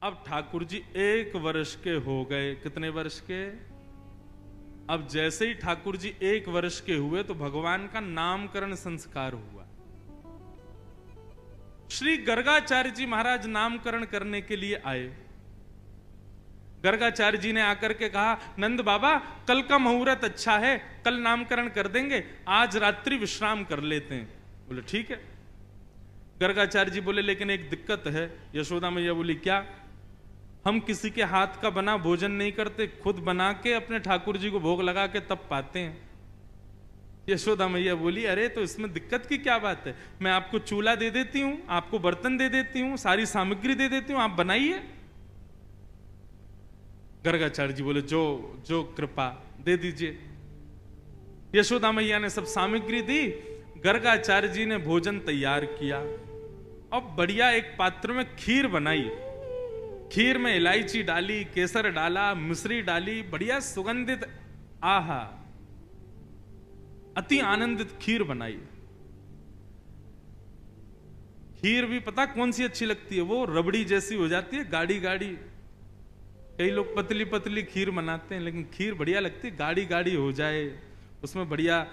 अब ठाकुर जी 1 वर्ष के हो गए। कितने वर्ष के? अब जैसे ही ठाकुर जी 1 वर्ष के हुए तो भगवान का नामकरण संस्कार हुआ। श्री गर्गाचार्य जी महाराज नामकरण करने के लिए आए। गर्गाचार्य जी ने आकर के कहा, नंद बाबा कल का मुहूर्त अच्छा है, कल नामकरण कर देंगे, आज रात्रि विश्राम कर लेते हैं। बोले ठीक है। गर्गाचार्य जी बोले लेकिन एक दिक्कत है। यशोदा मैया बोली क्या? हम किसी के हाथ का बना भोजन नहीं करते, खुद बना के अपने ठाकुर जी को भोग लगा के तब पाते हैं। यशोदा मैया बोली अरे तो इसमें दिक्कत की क्या बात है, मैं आपको चूल्हा दे देती हूं, आपको बर्तन दे देती हूं, सारी सामग्री दे देती हूं, आप बनाइए। गर्गाचार्य जी बोले जो जो कृपा, दे दीजिए। यशोदा मैया ने सब सामग्री दी, गर्गाचार्य जी ने भोजन तैयार किया। अब बढ़िया एक पात्र में खीर बनाई। खीर में इलायची डाली, केसर डाला, मिश्री डाली, बढ़िया सुगंधित, आहा अति आनंदित खीर बनाई। खीर भी पता कौन सी अच्छी लगती है? वो रबड़ी जैसी हो जाती है, गाढ़ी गाढ़ी। कई लोग पतली पतली खीर बनाते हैं, लेकिन खीर बढ़िया लगती है, गाढ़ी गाढ़ी हो जाए, उसमें बढ़िया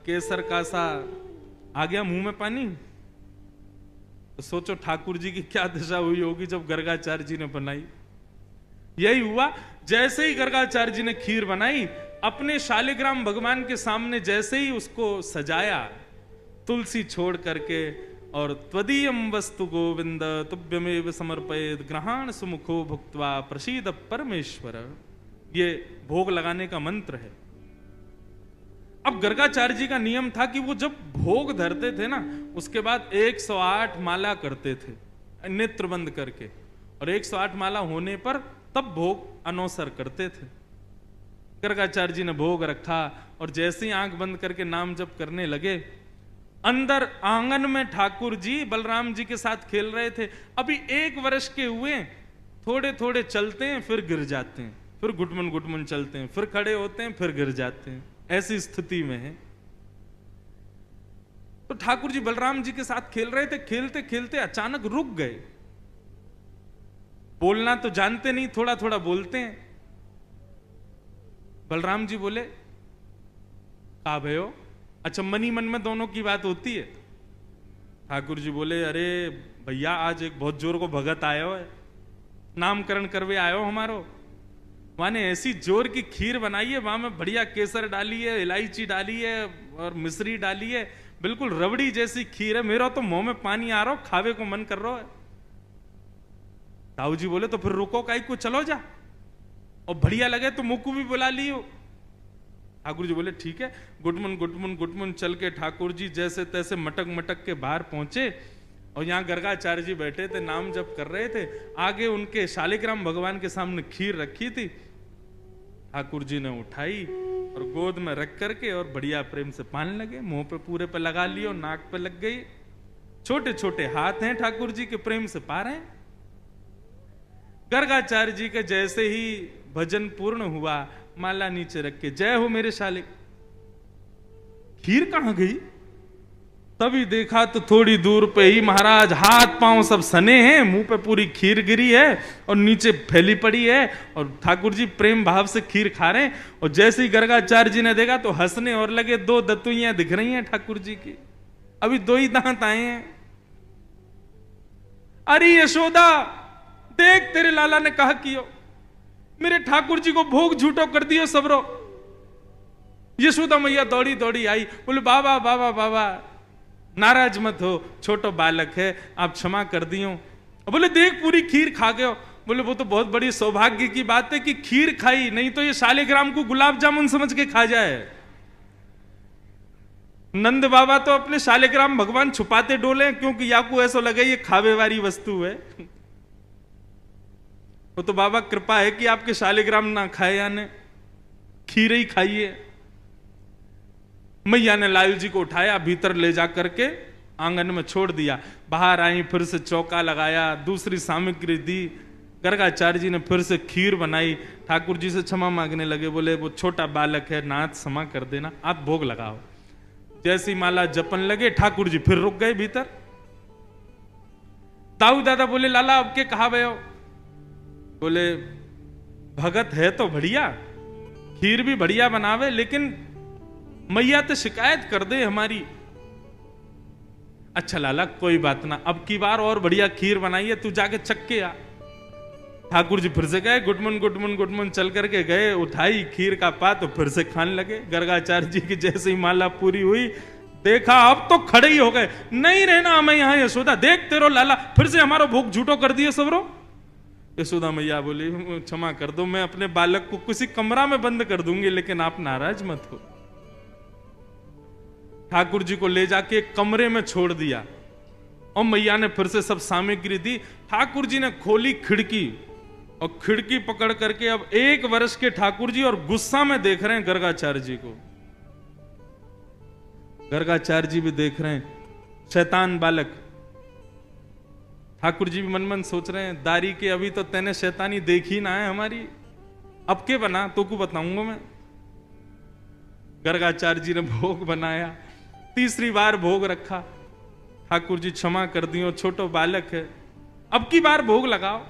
केसर का सा। आ गया मुंह में पानी। तो सोचो ठाकुर जी की क्या दशा हुई होगी जब गर्गाचार्य जी ने बनाई। यही हुआ, जैसे ही गर्गाचार्य जी ने खीर बनाई, अपने शालिग्राम भगवान के सामने जैसे ही उसको सजाया, तुलसी छोड़ करके, और त्वदीयम वस्तु गोविंद तुभ्यमेव समर्पयेत् ग्रहाण सुमुखो भुक्त्वा प्रसीद परमेश्वर, ये भोग लगाने का मंत्र है। अब गर्गाचार्य जी का नियम था कि वो जब भोग धरते थे ना, उसके बाद 108 माला करते थे नेत्र बंद करके, और 108 माला होने पर तब भोग अनौसर करते थे। गर्गाचार्य जी ने भोग रखा और जैसे ही आंख बंद करके नाम जप करने लगे, अंदर आंगन में ठाकुर जी बलराम जी के साथ खेल रहे थे। अभी 1 वर्ष के हुए, थोड़े थोड़े चलते हैं फिर गिर जाते हैं, फिर घुटमुन घुटमुन चलते हैं, फिर खड़े होते हैं, फिर गिर जाते हैं, ऐसी स्थिति में है। तो ठाकुर जी बलराम जी के साथ खेल रहे थे, खेलते खेलते अचानक रुक गए। बोलना तो जानते नहीं, थोड़ा थोड़ा बोलते हैं। बलराम जी बोले का भयो? अच्छा, मन ही मन में दोनों की बात होती है। ठाकुर जी बोले अरे भैया आज एक बहुत जोर को भगत आयो है, नामकरण करवे आयो हमारो। माने ऐसी जोर की खीर बनाई है, वहां में बढ़िया केसर डाली है, इलायची डाली है और मिश्री डाली है, बिल्कुल रबड़ी जैसी खीर है। मेरा तो मुंह में पानी आ रहा हो, खावे को मन कर रहा है। ताऊ जी बोले तो फिर रुको काई को, चलो जा, और बढ़िया लगे तो मुक्कू भी बुला लियो। ठाकुर जी बोले ठीक है। गुटमुन गुटमुन गुटमुन चल के ठाकुर जी जैसे तैसे मटक मटक के बाहर पहुंचे, और यहां गर्गाचार्य जी बैठे थे, नाम जप कर रहे थे। आगे उनके शालिग्राम भगवान के सामने खीर रखी थी। ठाकुर जी ने उठाई और गोद में रख करके और बढ़िया प्रेम से पाने लगे। मुंह पे पूरे पे लगा लियो, नाक पे लग गई। छोटे छोटे हाथ हैं ठाकुर जी के, प्रेम से पा रहे हैं। गर्गाचार्य जी के जैसे ही भजन पूर्ण हुआ, माला नीचे रख के जय हो मेरे शालिक। खीर कहां गई? तभी देखा तो थोड़ी दूर पे ही महाराज हाथ पांव सब सने हैं, मुंह पे पूरी खीर गिरी है और नीचे फैली पड़ी है, और ठाकुर जी प्रेम भाव से खीर खा रहे हैं। और जैसे ही गर्गाचार्य जी ने देखा तो हंसने और लगे। 2 दतुइयां दिख रही हैं ठाकुर जी की, अभी 2 ही दांत आए हैं। अरे यशोदा देख, तेरे लाला ने कहा कियो, मेरे ठाकुर जी को भोग झूठो कर दियो सबरो। यशोदा मैया दौड़ी दौड़ी आई, बोले बाबा बाबा बाबा नाराज मत हो, छोटो बालक है, आप क्षमा कर दियो। बोले देख पूरी खीर खा गए हो। बोले वो तो बहुत बड़ी सौभाग्य की बात है कि खीर खाई, नहीं तो ये शालिग्राम को गुलाब जामुन समझ के खा जाए। नंद बाबा तो अपने शालिग्राम भगवान छुपाते डोले, क्योंकि याकू ऐसा लगे ये खावे वाली वस्तु है। वो तो बाबा कृपा है कि आपके शालिग्राम ना खाए, यानी खीर ही खाइए। मैया ने लाल जी को उठाया, भीतर ले जा करके आंगन में छोड़ दिया। बाहर आई, फिर से चौका लगाया, दूसरी सामग्री दी। गर्गाचार्य जी ने फिर से खीर बनाई। ठाकुर जी से क्षमा मांगने लगे, बोले वो छोटा बालक है, नाथ क्षमा कर देना, आप भोग लगाओ। जैसी माला जपन लगे, ठाकुर जी फिर रुक गए भीतर। ताऊ दादा बोले लाला अब के कहा भयो? बोले भगत है तो बढ़िया, खीर भी बढ़िया बनावे, लेकिन मैया तो शिकायत कर दे हमारी। अच्छा लाला कोई बात ना, अब की बार और बढ़िया खीर बनाई है, तू जाके चख के आ। ठाकुर जी फिर से गए, गुडमुन गुडमुन गुडमुन चल करके गए, उठाई खीर का पात तो फिर से खाने लगे। गर्गाचार्य जी की जैसे ही माला पूरी हुई, देखा अब तो खड़े ही हो गए, नहीं रहना हमें यहाँ यशोदा, देख तेरो लाला फिर से हमारा भूख झूठो कर दिए सबरो। यशोदा मैया बोली क्षमा कर दो, मैं अपने बालक को किसी कमरा में बंद कर दूंगी, लेकिन आप नाराज मत हो। ठाकुर जी को ले जाके एक कमरे में छोड़ दिया और मैया ने फिर से सब सामग्री दी। ठाकुर जी ने खोली खिड़की और खिड़की पकड़ करके अब 1 वर्ष के ठाकुर जी और गुस्सा में देख रहे हैं गर्गाचार्य जी को। गर्गाचार्य जी भी देख रहे हैं, शैतान बालक। ठाकुर जी भी मन मन सोच रहे हैं, दारी के अभी तो तेने शैतानी देखी ना है हमारी, अब के बना तो को बताऊंगा मैं। गर्गाचार्य जी ने भोग बनाया, तीसरी बार भोग रखा। ठाकुर जी क्षमा कर दियो, छोटो बालक है, अब की बार भोग लगाओ।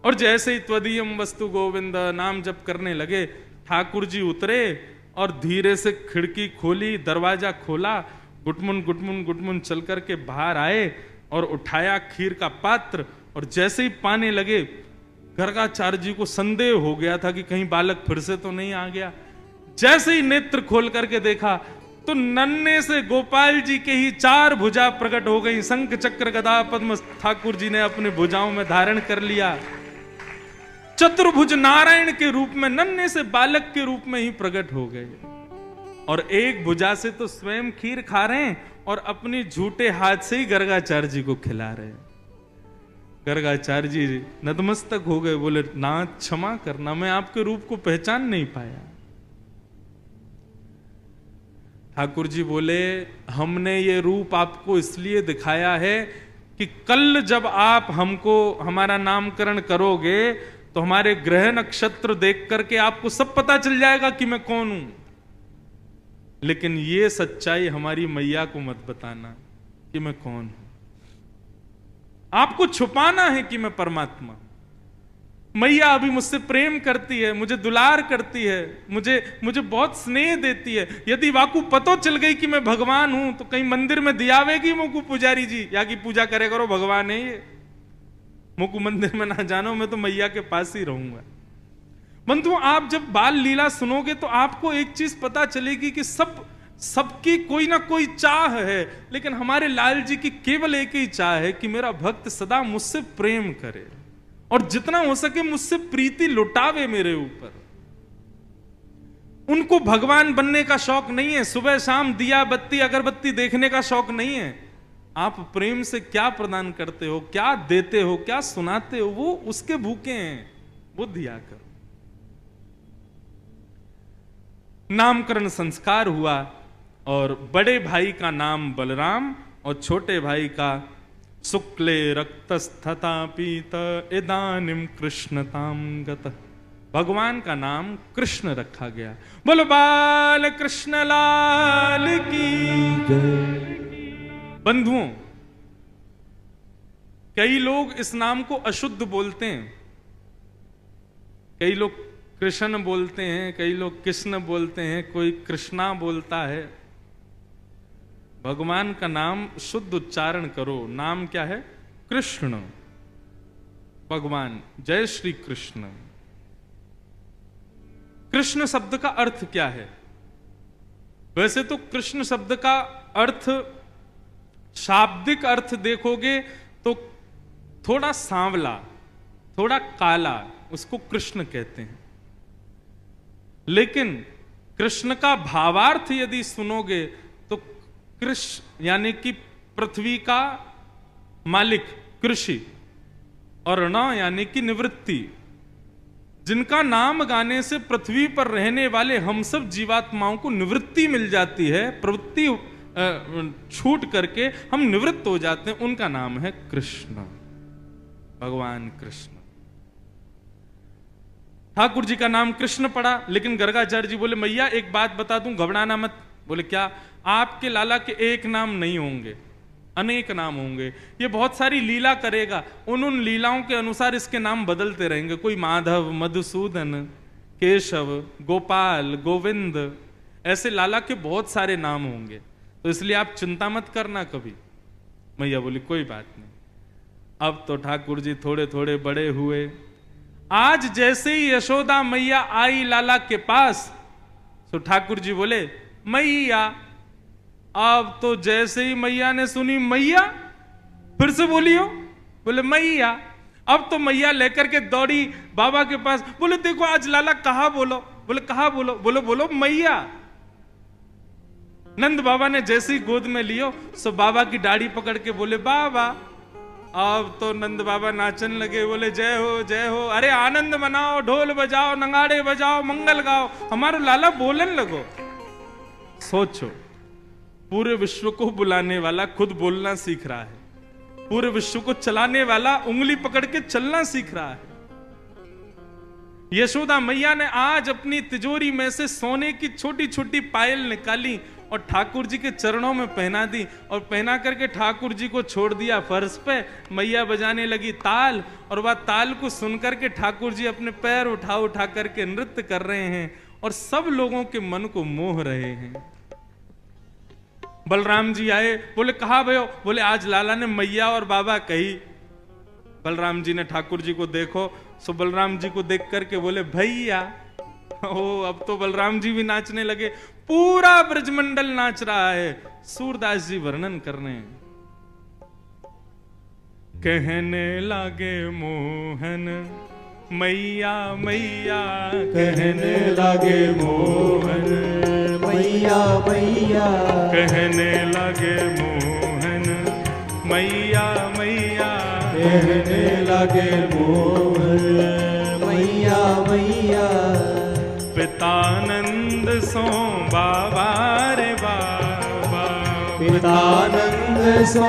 और जैसे ही त्वदीयम वस्तु गोविंद नाम जप करने लगे, ठाकुर जी उतरे और धीरे से खिड़की खोली, दरवाजा खोला, गुटमुन गुटमुन गुटमुन चल करके बाहर आए और उठाया खीर का पात्र। और जैसे ही पाने लगे, गर्गाचार्य जी को संदेह हो गया था कि कहीं बालक फिर से तो नहीं आ गया। जैसे ही नेत्र खोल करके देखा तो नन्हे से गोपाल जी के ही 4 भुजा प्रकट हो गई। शंख चक्र गदा पद्म ठाकुर जी ने अपने भुजाओं में धारण कर लिया। चतुर्भुज नारायण के रूप में नन्हे से बालक के रूप में ही प्रकट हो गए। और एक भुजा से तो स्वयं खीर खा रहे हैं और अपनी झूठे हाथ से ही गर्गाचार्य जी को खिला रहे हैं। गर्गाचार्य जी नतमस्तक हो गए, बोले नाथ क्षमा करना, मैं आपके रूप को पहचान नहीं पाया। ठाकुर जी बोले हमने ये रूप आपको इसलिए दिखाया है कि कल जब आप हमको हमारा नामकरण करोगे तो हमारे ग्रह नक्षत्र देख करके आपको सब पता चल जाएगा कि मैं कौन हूं। लेकिन ये सच्चाई हमारी मैया को मत बताना कि मैं कौन हूं। आपको छुपाना है कि मैं परमात्मा। मैया अभी मुझसे प्रेम करती है, मुझे दुलार करती है, मुझे बहुत स्नेह देती है। यदि वाकू पतो चल गई कि मैं भगवान हूं तो कहीं मंदिर में दियावेगी मुकु पुजारी जी, या की पूजा करे करो, भगवान है ये, मुकु मंदिर में ना जानो, मैं तो मैया के पास ही रहूंगा। बंधु आप जब बाल लीला सुनोगे तो आपको एक चीज पता चलेगी कि सबकी कोई ना कोई चाह है, लेकिन हमारे लाल जी की केवल एक ही चाह है कि मेरा भक्त सदा मुझसे प्रेम करे और जितना हो सके मुझसे प्रीति लुटावे मेरे ऊपर। उनको भगवान बनने का शौक नहीं है, सुबह शाम दिया बत्ती अगरबत्ती देखने का शौक नहीं है। आप प्रेम से क्या प्रदान करते हो, क्या देते हो, क्या सुनाते हो, वो उसके भूखे हैं, वो दिया करो। नामकरण संस्कार हुआ और बड़े भाई का नाम बलराम और छोटे भाई का शुक्ले रक्तस्थता पीत इदानिम कृष्णताम गत। भगवान का नाम कृष्ण रखा गया। बोलो बाल कृष्ण लाल की जय। बंधुओं, कई लोग इस नाम को अशुद्ध बोलते हैं, कई लोग कृष्ण बोलते हैं, कई लोग कृष्ण बोलते हैं, कोई कृष्णा बोलता है। भगवान का नाम शुद्ध उच्चारण करो। नाम क्या है? कृष्ण। भगवान, जय श्री कृष्ण। कृष्ण शब्द का अर्थ क्या है? वैसे तो कृष्ण शब्द का अर्थ, शाब्दिक अर्थ देखोगे तो थोड़ा सांवला, थोड़ा काला, उसको कृष्ण कहते हैं। लेकिन कृष्ण का भावार्थ यदि सुनोगे तो कृष्ण यानी कि पृथ्वी का मालिक, कृषि, और ण यानी कि निवृत्ति। जिनका नाम गाने से पृथ्वी पर रहने वाले हम सब जीवात्माओं को निवृत्ति मिल जाती है, प्रवृत्ति छूट करके हम निवृत्त हो जाते हैं, उनका नाम है कृष्ण, भगवान कृष्ण। ठाकुर जी का नाम कृष्ण पड़ा, लेकिन गर्गाचार्य जी बोले मैया एक बात बता दूं, घबराना मत। बोले क्या? आपके लाला के एक नाम नहीं होंगे, अनेक नाम होंगे। ये बहुत सारी लीला करेगा, उन लीलाओं के अनुसार इसके नाम बदलते रहेंगे। कोई माधव, मधुसूदन, केशव, गोपाल, गोविंद, ऐसे लाला के बहुत सारे नाम होंगे। तो इसलिए आप चिंता मत करना कभी। मैया बोली कोई बात नहीं। अब तो ठाकुर जी थोड़े थोड़े बड़े हुए। आज जैसे ही यशोदा मैया आई लाला के पास, तो ठाकुर जी बोले मैया। अब तो जैसे ही मैया ने सुनी मैया, फिर से बोलियो, बोले मैया। अब तो मैया लेकर के दौड़ी बाबा के पास, बोले देखो आज लाला कहा बोलो। बोले कहा बोलो? बोलो बोलो मैया। नंद बाबा ने जैसे ही गोद में लियो, सो बाबा की दाढ़ी पकड़ के बोले बाबा। अब तो नंद बाबा नाचन लगे, बोले जय हो जय हो, अरे आनंद मनाओ, ढोल बजाओ, नगाड़े बजाओ, मंगल गाओ, हमारा लाला बोलन लगो। सोचो, पूरे विश्व को बुलाने वाला खुद बोलना सीख रहा है, पूरे विश्व को चलाने वाला उंगली पकड़ के चलना सीख रहा है। यशोदा मैया ने आज अपनी तिजोरी में से सोने की छोटी छोटी पायल निकाली और ठाकुर जी के चरणों में पहना दी, और पहना करके ठाकुर जी को छोड़ दिया फर्श पे। मैया बजाने लगी ताल, और वह ताल को सुनकर के ठाकुर जी अपने पैर उठा उठा करके नृत्य कर रहे हैं और सब लोगों के मन को मोह रहे हैं। बलराम जी आए, बोले कहा भयो? बोले आज लाला ने मैया और बाबा कही। बलराम जी ने ठाकुर जी को देखो, सो बलराम जी को देख करके बोले भैया। ओ, अब तो बलराम जी भी नाचने लगे, पूरा ब्रजमंडल नाच रहा है। सूरदास जी वर्णन कर रहे हैं, कहने लागे मोहन मैया मैया, कहने लागे मोहन मैया मैया, कहने लागे मोहन मैया मैया, कहने लागे मोहन मैया मैया। पितानंद सो बाबा रे बाबा, पितानंद सो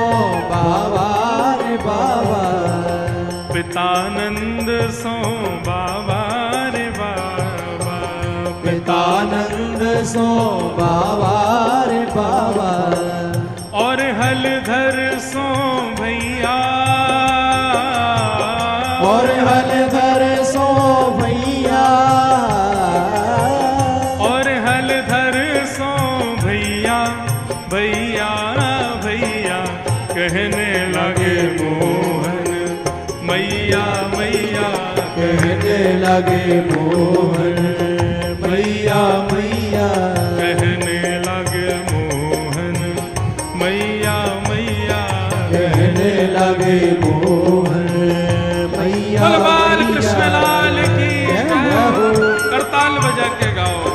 बाबा रे बाबा, पितानंद सो बाबा रे बाबा, पितानंद सो बाबा रे बाबा। और हलधर सो भैया, और हलधर सो भैया, और हलधर सो भैया भैया भैया, कहने लगे मोहन मैया मैया, कहने लगे मोहन मैया मैया, कहने लगे मोहन मैया मैया, कहने लगे मोहन मैया बोल बाल मैया। कृष्ण लाल की जय हो। करताल बजा के गाओ।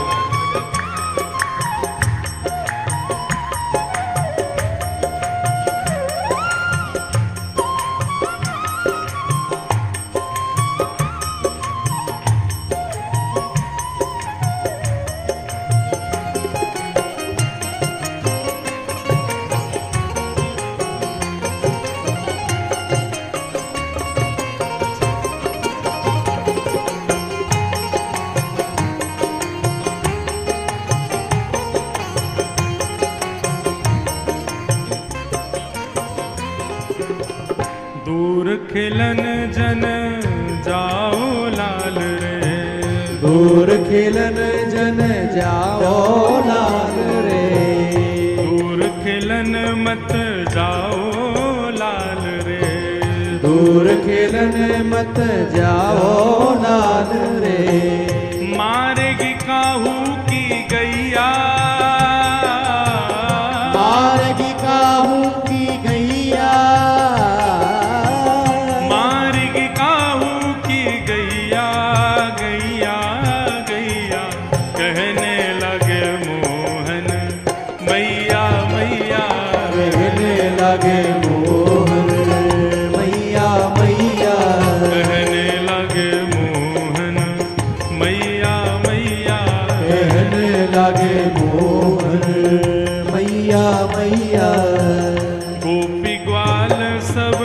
दूर खिलन जन जाओ लाल रे, दूर खिलन जन जाओ लाल रे, दूर खिलन मत जाओ लाल रे, दूर खिलन मत जाओ लाल रे। मारेगी काहू की गैया, मारेगी काहू की गैया, मारेगी काहू की गैया गैया गैया, कहने लगे मोहन मैया मैया, कहने लगे मोहन मैया मैया, कहने लगे मोहन मैया मैया, कहने लगे मोहन मैया मैया। गोपी ग्वाल सब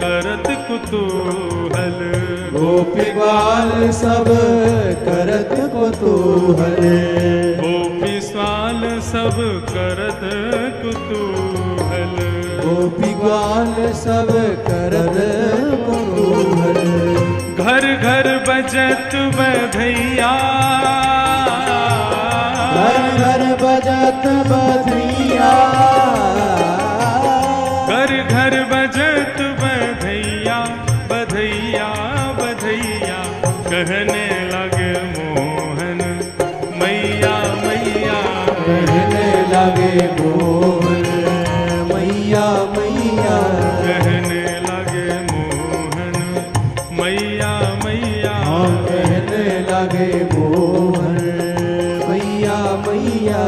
करत कुतूहल, गोपी ग्वाल सब करत कुतूहल, गोपी स्वाल सब करत कुतूहल, गोपी ग्वाल सब करत कुतूहल। घर घर बजत बधैया, घर घर बजत बधैया, घर घर बजत बधैया, बधैया बधैया कहने लगे मोहन मैया मैया, कहने लगे मोहन मैया मैया, कहने लगे मोहन मैया मैया, कहने लगे मोहन मैया मैया।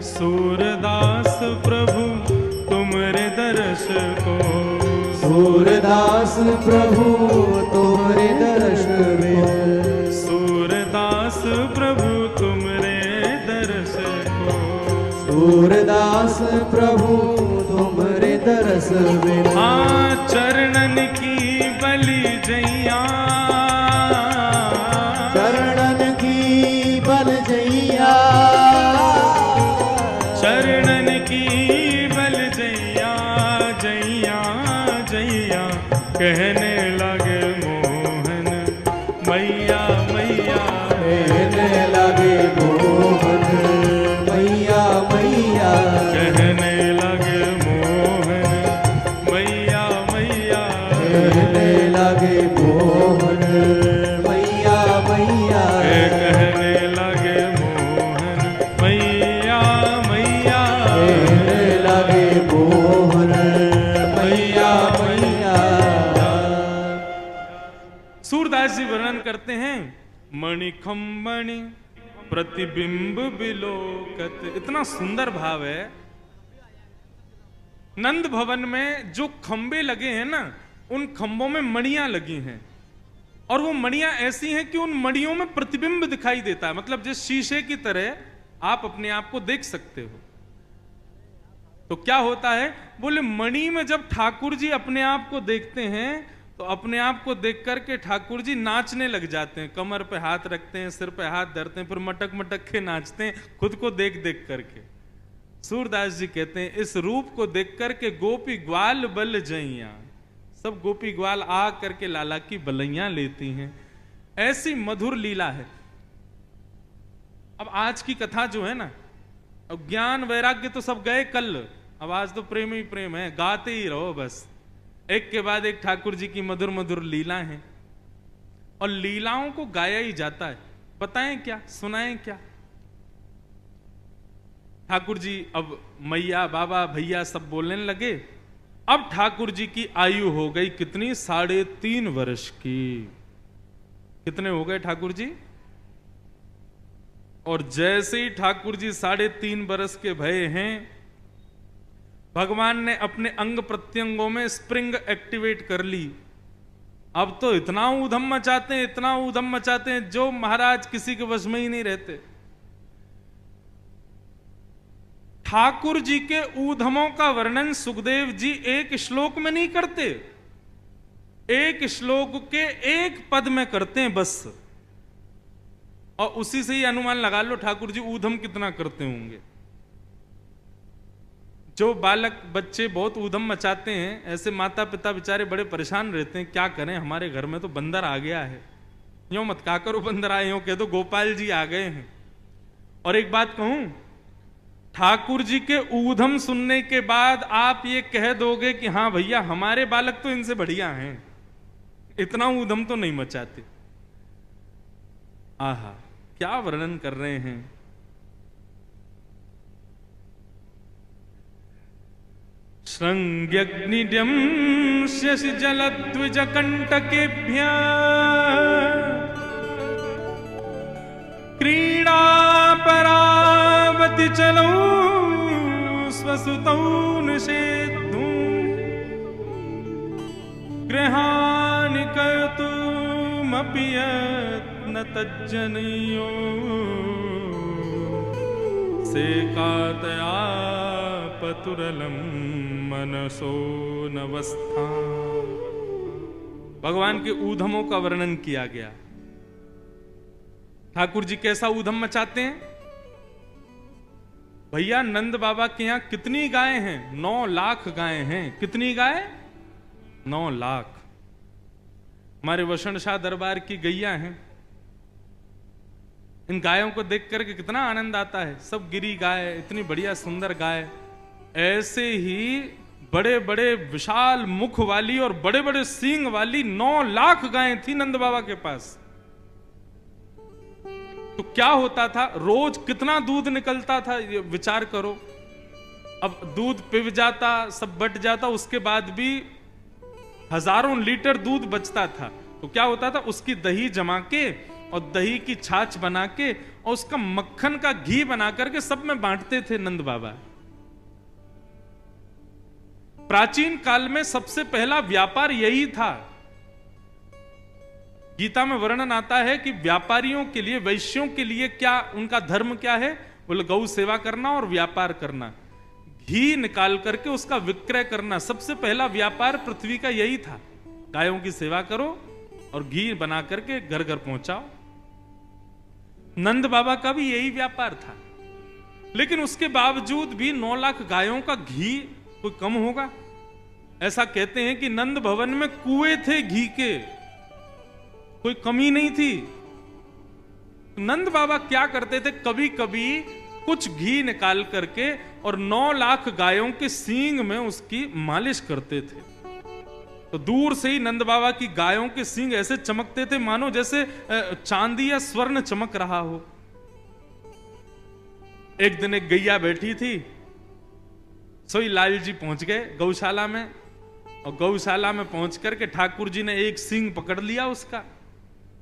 सूरदास प्रभु तुमरे दर्श को, सूरदास प्रभु तुम्हारे दर्श में, सूरदास प्रभु तुमरे दर्श को, सूरदास प्रभु तुम्हारे दर्श में। हाँ चरणन की बलि जैया, चरणन की बल जैया, चरणन की बल जैया, जैया जैया कहने लगे मोहन मैया मैया, कहने लगे मोहन मैया मैया, कहने लगे मोहन मैया मैया, कहने लगे मोहन मैया मैया, कहने लगे मोहन मैया मैया, कहने लगे मोहन मैया मैया। सूरदास जी वर्णन करते हैं मणिखंबणि प्रतिबिंब बिलोकत, इतना सुंदर भाव है। नंद भवन में जो खंबे लगे हैं ना, उन खंबों में मणियां लगी हैं, और वो मणियां ऐसी हैं कि उन मणियों में प्रतिबिंब दिखाई देता है, मतलब जिस शीशे की तरह आप अपने आप को देख सकते हो। तो क्या होता है, बोले मणि में जब ठाकुर जी अपने आप को देखते हैं तो अपने आप को देख करके ठाकुर जी नाचने लग जाते हैं, कमर पे हाथ रखते हैं, सिर पे हाथ धरते हैं, फिर मटक मटक के नाचते हैं खुद को देख देख करके। सूरदास जी कहते हैं इस रूप को देख करके गोपी ग्वाल बल जैया, सब गोपी ग्वाल आ करके लाला की बलैया लेती हैं। ऐसी मधुर लीला है। अब आज की कथा जो है ना, अब ज्ञान वैराग्य तो सब गए कल, अब आज तो प्रेम ही प्रेम है, गाते ही रहो बस, एक के बाद एक ठाकुर जी की मधुर मधुर लीला है, और लीलाओं को गाया ही जाता है। बताएं क्या, सुनाएं क्या। ठाकुर जी अब मैया बाबा भैया सब बोलने लगे। अब ठाकुर जी की आयु हो गई कितनी, 3.5 वर्ष की। कितने हो गए ठाकुर जी? और जैसे ही ठाकुर जी 3.5 वर्ष के भये हैं, भगवान ने अपने अंग प्रत्यंगों में स्प्रिंग एक्टिवेट कर ली। अब तो इतना ऊधम मचाते हैं, इतना ऊधम मचाते हैं, जो महाराज किसी के वश में ही नहीं रहते। ठाकुर जी के ऊधमों का वर्णन सुखदेव जी एक श्लोक में नहीं करते, एक श्लोक के एक पद में करते हैं बस, और उसी से ही अनुमान लगा लो ठाकुर जी ऊधम कितना करते होंगे। जो बालक बच्चे बहुत ऊधम मचाते हैं, ऐसे माता पिता बेचारे बड़े परेशान रहते हैं, क्या करें हमारे घर में तो बंदर आ गया है। यूं मत कहा करो बंदर आए, यूं कह दो गोपाल जी आ गए हैं। और एक बात कहूं, ठाकुर जी के ऊधम सुनने के बाद आप ये कह दोगे कि हाँ भैया हमारे बालक तो इनसे बढ़िया हैं, इतना ऊधम तो नहीं मचाते। आहा क्या वर्णन कर रहे हैं। श्रृंग्यग्निड्यं शशि जलद्विज कंटकेभ्यः क्रीडा परावति चलौ स्वसुतौ निषेद्धुं गृहाणि कर्तुमपि यत्न तज्जनयो सेकातया पतुरलम मनसो नवस्था। भगवान के ऊधमों का वर्णन किया गया। ठाकुर जी कैसा ऊधम मचाते हैं? भैया नंद बाबा के यहां कितनी गायें हैं? 9 लाख गायें हैं। कितनी गाय? 9 लाख। हमारे वसंत शाह दरबार की गैया हैं। इन गायों को देख करके कितना आनंद आता है। सब गिरी गाय, इतनी बढ़िया सुंदर गाय। ऐसे ही बड़े बड़े विशाल मुख वाली और बड़े बड़े सींग वाली 9 लाख गायें थी नंद बाबा के पास। तो क्या होता था, रोज कितना दूध निकलता था, ये विचार करो। अब दूध पिव जाता, सब बट जाता, उसके बाद भी हजारों लीटर दूध बचता था। तो क्या होता था, उसकी दही जमा के और दही की छाछ बना के और उसका मक्खन का घी बना करके सब में बांटते थे नंद बाबा। प्राचीन काल में सबसे पहला व्यापार यही था। गीता में वर्णन आता है कि व्यापारियों के लिए, वैश्यों के लिए क्या उनका धर्म क्या है? बोले गौ सेवा करना और व्यापार करना, घी निकाल करके उसका विक्रय करना। सबसे पहला व्यापार पृथ्वी का यही था। गायों की सेवा करो और घी बना करके घर घर पहुंचाओ। नंद बाबा का भी यही व्यापार था। लेकिन उसके बावजूद भी 9 लाख गायों का घी कोई कम होगा? ऐसा कहते हैं कि नंद भवन में कुएं थे घी के, कोई कमी नहीं थी। नंद बाबा क्या करते थे, कभी कभी कुछ घी निकाल करके और 9 लाख गायों के सींग में उसकी मालिश करते थे। तो दूर से ही नंद बाबा की गायों के सींग ऐसे चमकते थे मानो जैसे चांदी या स्वर्ण चमक रहा हो। एक दिन एक गैया बैठी थी, सोई लाल जी पहुंच गए गौशाला में, और गौशाला में पहुंच करके ठाकुर जी ने एक सींग पकड़ लिया उसका,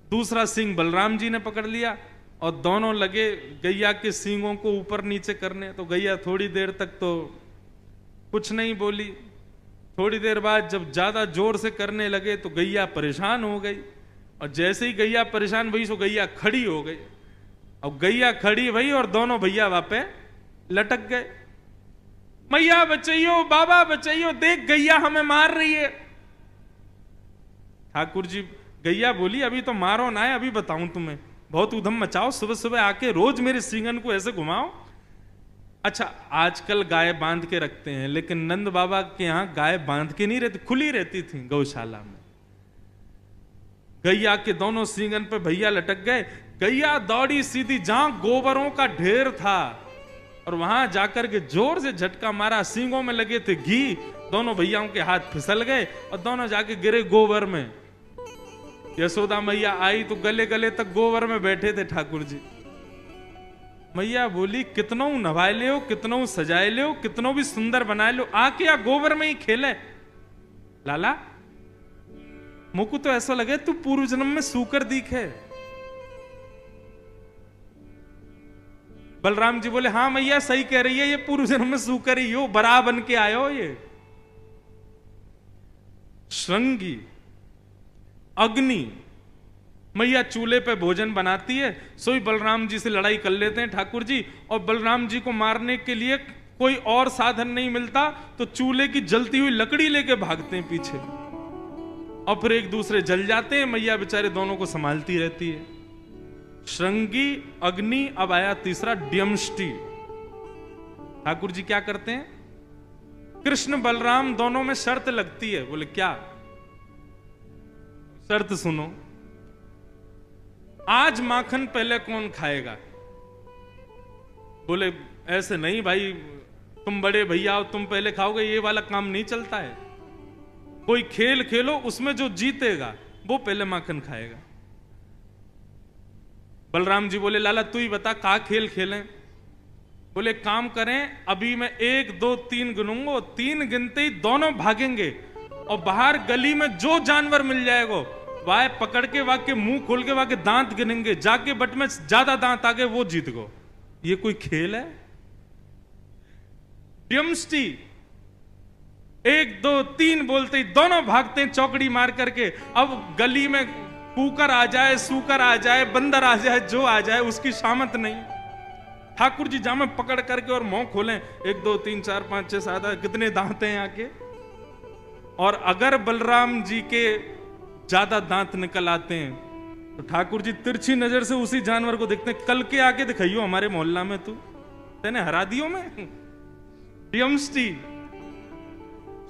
दूसरा सींग बलराम जी ने पकड़ लिया, और दोनों लगे गैया के सींगों को ऊपर नीचे करने। तो गैया थोड़ी देर तक तो कुछ नहीं बोली। थोड़ी देर बाद जब ज्यादा जोर से करने लगे तो गैया परेशान हो गई, और जैसे ही गैया परेशान हुई सो गैया खड़ी हो गई। और गैया खड़ी भई और दोनों भैया वहां पे लटक गए। मैया बचाइयो, बाबा बचाइयो, देख गैया हमें मार रही है। ठाकुर जी, गैया बोली अभी तो मारो ना है, अभी बताऊं तुम्हें, बहुत उधम मचाओ, सुबह सुबह आके रोज मेरे सींगन को ऐसे घुमाओ। अच्छा, आजकल गाय बांध के रखते हैं, लेकिन नंद बाबा के यहां गाय बांध के नहीं रहती, खुली रहती थी गौशाला में। गैया के दोनों सींगन पे भैया लटक गए। गैया दौड़ी सीधी जहां गोबरों का ढेर था और वहां जाकर के जोर से झटका मारा। सींगों में लगे थे घी, दोनों भैयाओं के हाथ फिसल गए और दोनों जाके गिरे गोबर में। यशोदा मैया आई तो गले गले तक गोबर में बैठे थे ठाकुर जी। मैया बोली कितनों नवाए ले हो, कितनों सजाए ले हो, कितनों भी सुंदर बनाए लो, आके या गोबर में ही खेले। लाला मुझको तो ऐसा लगे तू पूर्व जन्म में सूकर दिखे। बलराम जी बोले हाँ मैया सही कह रही है, ये पूर्व जन्म में सूकर ही हो, बरा बन के आयो। ये श्रृंगी अग्नि मैया चूल्हे पे भोजन बनाती है, सोई बलराम जी से लड़ाई कर लेते हैं ठाकुर जी। और बलराम जी को मारने के लिए कोई और साधन नहीं मिलता तो चूल्हे की जलती हुई लकड़ी लेके भागते हैं पीछे, और फिर एक दूसरे जल जाते हैं। मैया बेचारे दोनों को संभालती रहती है। श्रृंगी अग्नि, अब आया तीसरा ड्यमष्टि। ठाकुर जी क्या करते हैं, कृष्ण बलराम दोनों में शर्त लगती है। बोले क्या शर्त? सुनो, आज माखन पहले कौन खाएगा? बोले ऐसे नहीं भाई, तुम बड़े भैया हो, तुम पहले खाओगे, ये वाला काम नहीं चलता है। कोई खेल खेलो, उसमें जो जीतेगा वो पहले माखन खाएगा। बलराम जी बोले लाला तू ही बता का खेल खेलें? बोले काम करें, अभी मैं 1 2 3 गिनूंगा, 3 गिनते ही दोनों भागेंगे और बाहर गली में जो जानवर मिल जाएगा वाह पकड़ के वाके मुंह खोल के वाके दांत गिनेंगे, जाके बट में ज्यादा दांत आ गए वो जीत गो। ये कोई खेल है? ड्यमष्टि 1 2 3 बोलते ही दोनों भागते हैं चौकड़ी मार करके। अब गली में कुकर आ जाए, सूकर आ जाए, बंदर आ जाए, जो आ जाए उसकी शामत नहीं। ठाकुर जी जामे पकड़ करके और मुंह खोलें, 1 2 3 4 5 6 7 कितने दांत हैं आके। और अगर बलराम जी के ज्यादा दांत निकल आते हैं तो ठाकुर जी तिरछी नजर से उसी जानवर को देखते हैं, कल के आके दिखाइयो हमारे मोहल्ला में तू तेने हरा दियो में। ड्यमष्टि,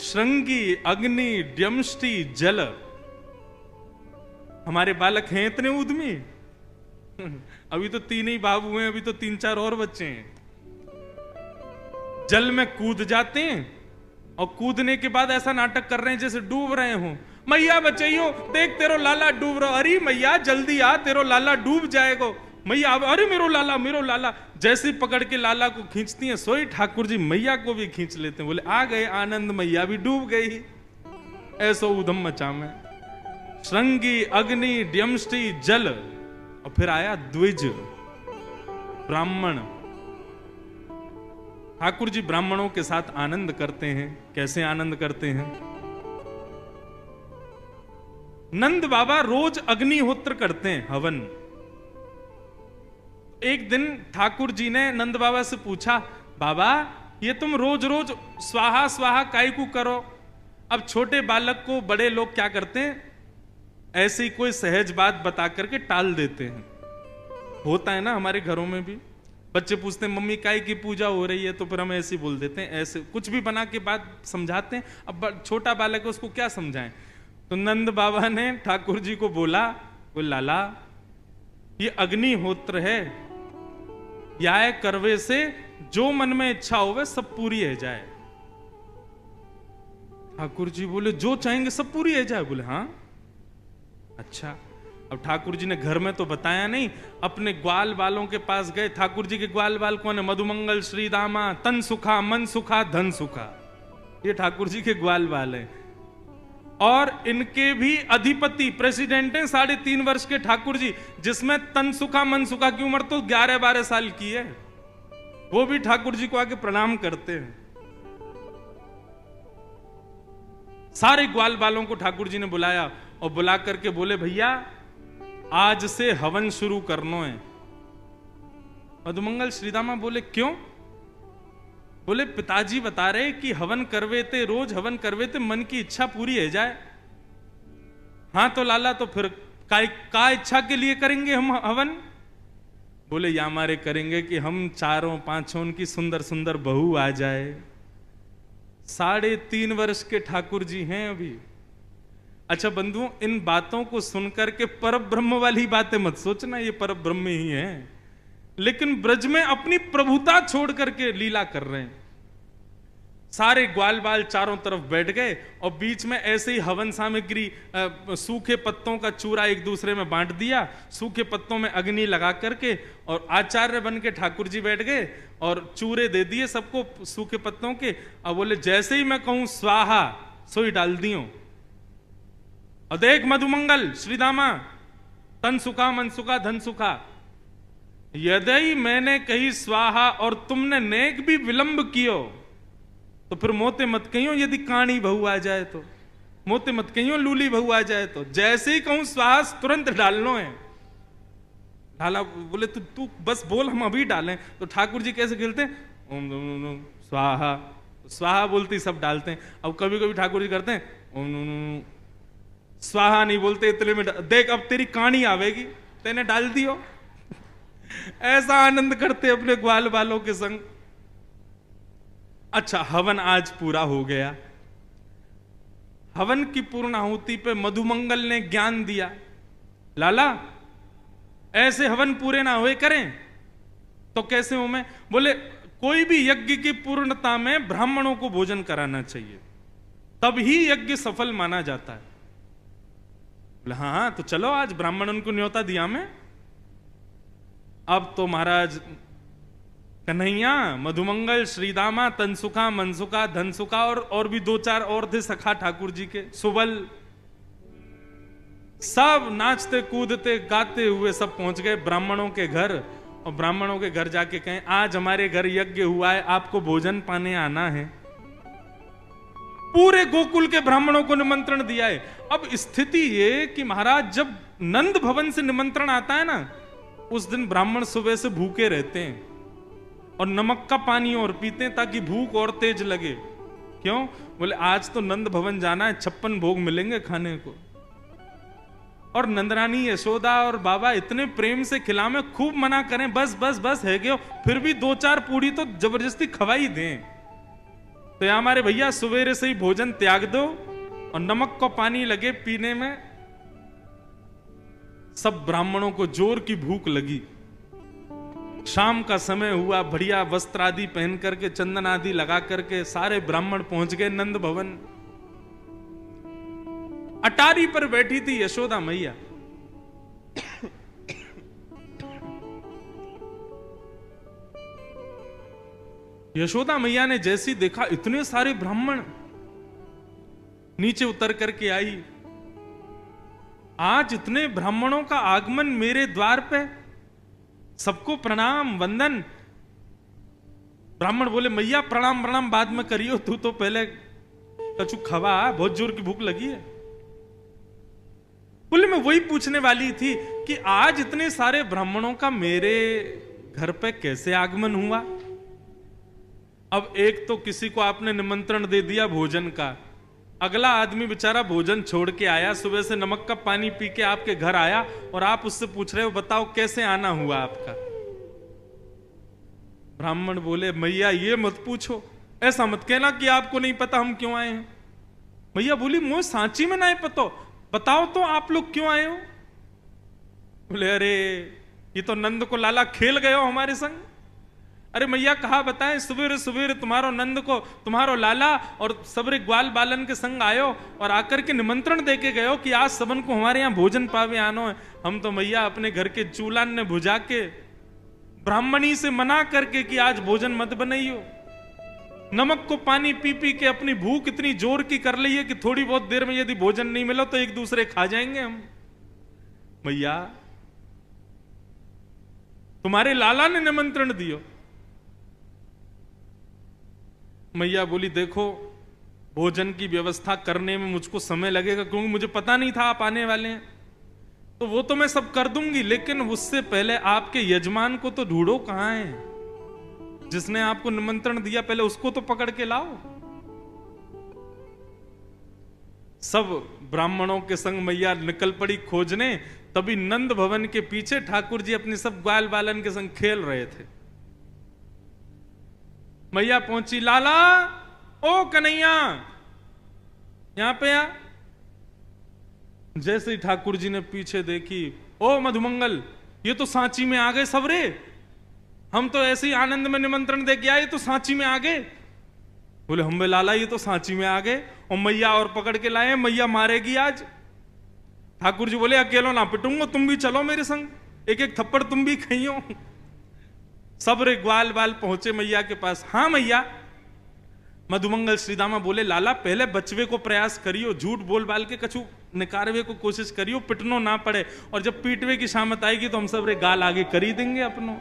श्रृंगी, अग्नि, ड्यमष्टि, जल। हमारे बालक हैं इतने उद्यमी। अभी तो 3 ही बाबू हैं, अभी तो 3-4 और बच्चे हैं। जल में कूद जाते हैं और कूदने के बाद ऐसा नाटक कर रहे हैं जैसे डूब रहे हो। मैया बचाइयो, देख तेरो लाला डूब रहा। अरे मैया जल्दी आ, तेरो लाला डूब जाएगा। मैया अरे मेरो लाला, मेरो लाला। जैसे पकड़ के लाला को खींचती हैं, सोई ठाकुर जी मैया को भी खींच लेते हैं। बोले आ गए आनंद, मैया भी डूब गई। ऐसो उधम मचा में। श्रृंगी, अग्नि, ड्यमष्टि, जल, और फिर आया द्विज, ब्राह्मण। ठाकुर जी ब्राह्मणों के साथ आनंद करते हैं। कैसे आनंद करते हैं? नंद बाबा रोज अग्निहोत्र करते हैं, हवन। एक दिन ठाकुर जी ने नंद बाबा से पूछा, बाबा ये तुम रोज रोज स्वाहा स्वाहा काय को करो? अब छोटे बालक को बड़े लोग क्या करते हैं, ऐसे ही कोई सहज बात बता करके टाल देते हैं। होता है ना हमारे घरों में भी। बच्चे पूछते हैं मम्मी काय की पूजा हो रही है, तो फिर हम ऐसे ही बोल देते हैं, ऐसे कुछ भी बना के बात समझाते हैं। अब छोटा बालक है, उसको क्या समझाएं? तो नंद बाबा ने ठाकुर जी को बोला, लाला ये अग्निहोत्र है, या करवे से जो मन में इच्छा होवे सब पूरी है जाए। ठाकुर जी बोले जो चाहेंगे सब पूरी है जाए? बोले हाँ। अच्छा। अब ठाकुर जी ने घर में तो बताया नहीं, अपने ग्वाल बालों के पास गए। ठाकुर जी के ग्वाल बाल कौन है? मधुमंगल, श्रीदामा, तन सुखा, मन सुखा, धन सुखा। ये ठाकुर जी के ग्वाल बाल है। और इनके भी अधिपति प्रेसिडेंट हैं 3.5 वर्ष के ठाकुर जी, जिसमें तन सुखा मन सुखा की उम्र तो 11-12 साल की है। वो भी ठाकुर जी को आके प्रणाम करते हैं। सारे ग्वाल बालों को ठाकुर जी ने बुलाया और बुला करके बोले भैया आज से हवन शुरू करना है। मधुमंगल श्रीदामा बोले क्यों? बोले पिताजी बता रहे कि हवन करवे थे, रोज हवन करवे थे, मन की इच्छा पूरी है जाए। हाँ तो लाला तो फिर का इच्छा के लिए करेंगे हम हवन? बोले या हमारे करेंगे कि हम 4-5 की सुंदर सुंदर बहू आ जाए। 3.5 वर्ष के ठाकुर जी हैं अभी। अच्छा बंधुओं, इन बातों को सुनकर के परब्रह्म वाली बातें मत सोचना, ये परब्रह्म ही है, लेकिन ब्रज में अपनी प्रभुता छोड़ करके लीला कर रहे हैं। सारे ग्वाल बाल चारों तरफ बैठ गए और बीच में ऐसे ही हवन सामग्री, सूखे पत्तों का चूरा एक दूसरे में बांट दिया, सूखे पत्तों में अग्नि लगा करके, और आचार्य बन के ठाकुर जी बैठ गए और चूरे दे दिए सबको सूखे पत्तों के। अब बोले जैसे ही मैं कहूं स्वाहा सोई डाल दियो। और देख मधुमंगल श्रीदामा, तन सुखा मन सुखा धन सुखा, यदि मैंने कही स्वाहा और तुमने नेक भी विलंब कियो तो फिर मोते मत कहियो यदि काणी बहू आ जाए तो, मोते मत कहियो लूली बहू आ जाए तो। जैसे ही कहूं स्वाहा तुरंत डालनो है। ढाला। बोले तू बस बोल हम अभी डालें। तो ठाकुर जी कैसे खेलते हैं, ओम स्वाहा, स्वाहा बोलते सब डालते हैं। अब कभी कभी ठाकुर जी करते हैं ओम स्वाहा नहीं बोलते, इतने में देख अब तेरी कहानी आवेगी, तेने डाल दियो। ऐसा आनंद करते अपने ग्वाल बालों के संग। अच्छा हवन आज पूरा हो गया। हवन की पूर्णाहुति पे मधुमंगल ने ज्ञान दिया, लाला ऐसे हवन पूरे ना हुए करें तो कैसे हो? मैं बोले कोई भी यज्ञ की पूर्णता में ब्राह्मणों को भोजन कराना चाहिए, तभी यज्ञ सफल माना जाता है। बोले हाँ तो चलो आज ब्राह्मणों को न्योता दिया मैं। अब तो महाराज कन्हैया, मधुमंगल, श्रीदामा, तनसुखा, मनसुखा, धनसुखा और भी 2-4 और थे सखा ठाकुर जी के, सुबल, सब नाचते कूदते गाते हुए सब पहुंच गए ब्राह्मणों के घर। और ब्राह्मणों के घर जाके कहें आज हमारे घर यज्ञ हुआ है, आपको भोजन पाने आना है। पूरे गोकुल के ब्राह्मणों को निमंत्रण दिया है। अब स्थिति ये कि महाराज जब नंद भवन से निमंत्रण आता है ना, उस दिन ब्राह्मण सुबह से भूखे रहते हैं और नमक का पानी और पीते हैं ताकि भूख और तेज लगे। क्यों? बोले आज तो नंद भवन जाना है, 56 भोग मिलेंगे खाने को। और नंदरानी यशोदा और बाबा इतने प्रेम से खिलावे, खूब मना करें, बस बस बस है गयो, फिर भी 2-4 पूड़ी तो जबरदस्ती खवाई दें। तो या हमारे भैया सवेरे से ही भोजन त्याग दो और नमक को पानी लगे पीने में। सब ब्राह्मणों को जोर की भूख लगी। शाम का समय हुआ, बढ़िया वस्त्र आदि पहन करके, चंदन आदि लगा करके सारे ब्राह्मण पहुंच गए नंद भवन। अटारी पर बैठी थी यशोदा मैया। यशोदा मैया ने जैसी देखा इतने सारे ब्राह्मण, नीचे उतर करके आई। आज इतने ब्राह्मणों का आगमन मेरे द्वार पे, सबको प्रणाम वंदन। ब्राह्मण बोले मैया प्रणाम प्रणाम बाद में करियो, तू तो पहले कछु खवा, बहुत जोर की भूख लगी है। बोले मैं वही पूछने वाली थी कि आज इतने सारे ब्राह्मणों का मेरे घर पे कैसे आगमन हुआ। अब एक तो किसी को आपने निमंत्रण दे दिया भोजन का, अगला आदमी बेचारा भोजन छोड़ के आया, सुबह से नमक का पानी पी के आपके घर आया और आप उससे पूछ रहे हो बताओ कैसे आना हुआ आपका। ब्राह्मण बोले मैया ये मत पूछो, ऐसा मत कहना कि आपको नहीं पता हम क्यों आए हैं। मैया बोली मुझे सांची में नहीं पता, बताओ तो आप लोग क्यों आए हो। बोले अरे ये तो नंद को लाला खेल गए हो हमारे संग। अरे मैया कहा बताएं, सवेरे सवेरे तुम्हारो नंद को तुम्हारो लाला और सबरे ग्वाल बालन के संग आयो और आकर के निमंत्रण देके गयो कि आज सबन को हमारे यहाँ भोजन पावे आनो है। हम तो मैया अपने घर के चूल्हा ने बुझा के ब्राह्मणी से मना करके कि आज भोजन मत बनाइयो। नमक को पानी पी पी के अपनी भूख इतनी जोर की कर ली है कि थोड़ी बहुत देर में यदि भोजन नहीं मिला तो एक दूसरे खा जाएंगे हम। मैया तुम्हारे लाला ने निमंत्रण दियो। मैया बोली देखो भोजन की व्यवस्था करने में मुझको समय लगेगा, क्योंकि मुझे पता नहीं था आप आने वाले हैं। तो वो तो मैं सब कर दूंगी, लेकिन उससे पहले आपके यजमान को तो ढूंढो कहां है, जिसने आपको निमंत्रण दिया पहले उसको तो पकड़ के लाओ। सब ब्राह्मणों के संग मैया निकल पड़ी खोजने। तभी नंद भवन के पीछे ठाकुर जी अपने सब ग्वाल बालन के संग खेल रहे थे। मैया पहुंची, लाला ओ कन्हैया यहां पे आ। जैसे ही ठाकुर जी ने पीछे देखी, ओ मधुमंगल ये तो सांची में आ गए सब रे, हम तो ऐसे ही आनंद में निमंत्रण दे के आए, तो सांची में आ गए। बोले हम बे लाला ये तो सांची में आ गए और मैया और पकड़ के लाए, मैया मारेगी आज। ठाकुर जी बोले अकेलो ना पिटूंगा, तुम भी चलो मेरे संग, एक एक थप्पड़ तुम भी खाइयो। सब रे ग्वाल बाल पहुंचे मैया के पास। हाँ मैया। मधुमंगल श्रीदामा बोले लाला पहले बचवे को प्रयास करियो, झूठ बोल बाल के कछु निकारवे को कोशिश करियो, पिटनो ना पड़े, और जब पीटवे की शामत आएगी तो हम सब रे गाल आगे कर ही देंगे अपनो,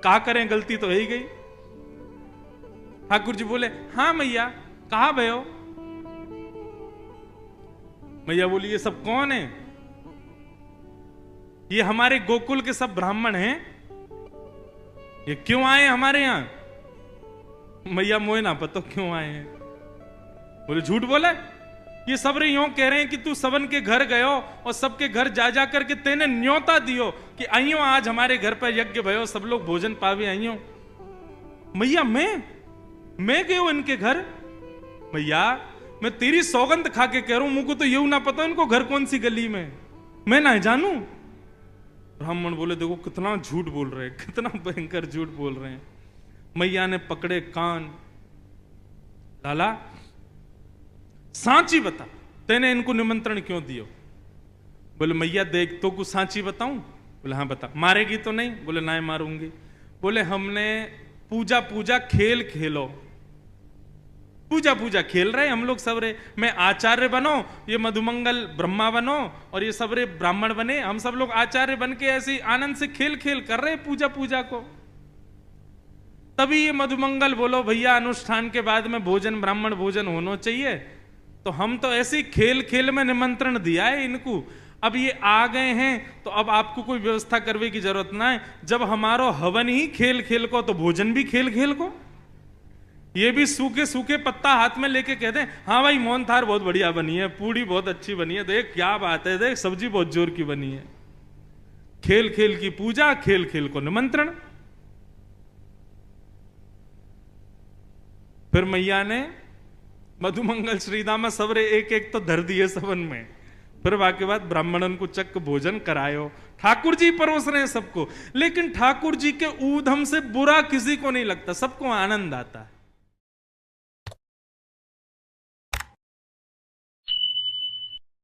का करें गलती तो है ही गई। ठाकुर जी बोले हाँ मैया कहा भयो। मैया बोली ये सब कौन है। ये हमारे गोकुल के सब ब्राह्मण हैं, ये क्यों आए हमारे यहां। मैया मोए ना पता क्यों आए हैं। बोले झूठ बोले, ये सब रे यूं कह रहे हैं कि तू सबन के घर गयो और सबके घर जा जा करके तेने न्योता दियो कि आइयो आज हमारे घर पर यज्ञ भयो, सब लोग भोजन पावे आइयो। मैया मैं गयो इनके घर। मैया मैं तेरी सौगंध खा के कह रहा हूं, मुझको तो यूं ना पता इनको घर कौन सी गली में, मैं ना जानू। ब्राह्मण बोले देखो कितना झूठ बोल रहे हैं, कितना भयंकर झूठ बोल रहे हैं। मैया ने पकड़े कान, लाला सांची बता तेने इनको निमंत्रण क्यों दियो। बोले मैया देख तो कुछ सांची बताऊं। बोले हाँ बता। मारेगी तो नहीं। बोले ना मारूंगी। बोले हमने पूजा पूजा खेल खेलो, पूजा पूजा खेल रहे हम लोग सब रे, मैं आचार्य बनो, ये मधुमंगल ब्रह्मा बनो और ये सब रे ब्राह्मण बने, हम सब लोग आचार्य बन के ऐसे आनंद से खेल खेल कर रहे पूजा पूजा को। तभी ये मधुमंगल बोलो भैया अनुष्ठान के बाद में भोजन ब्राह्मण भोजन होना चाहिए, तो हम तो ऐसे ही खेल खेल में निमंत्रण दिया है इनको, अब ये आ गए हैं तो अब आपको कोई व्यवस्था करने की जरूरत ना है। जब हमारो हवन ही खेल खेल को तो भोजन भी खेल खेल को। ये भी सूखे सूखे पत्ता हाथ में लेके कहते हैं हाँ भाई मोहनथाल बहुत बढ़िया बनी है, पूड़ी बहुत अच्छी बनी है, देख क्या बात है, देख सब्जी बहुत जोर की बनी है। खेल खेल की पूजा, खेल खेल को निमंत्रण। फिर मैया ने मधुमंगल श्रीदामा सबरे एक एक तो धर दिए सबन में। फिर वाके बाद ब्राह्मणन को चक्क भोजन करायो। ठाकुर जी परोस रहे हैं सबको, लेकिन ठाकुर जी के ऊधम से बुरा किसी को नहीं लगता, सबको आनंद आता है।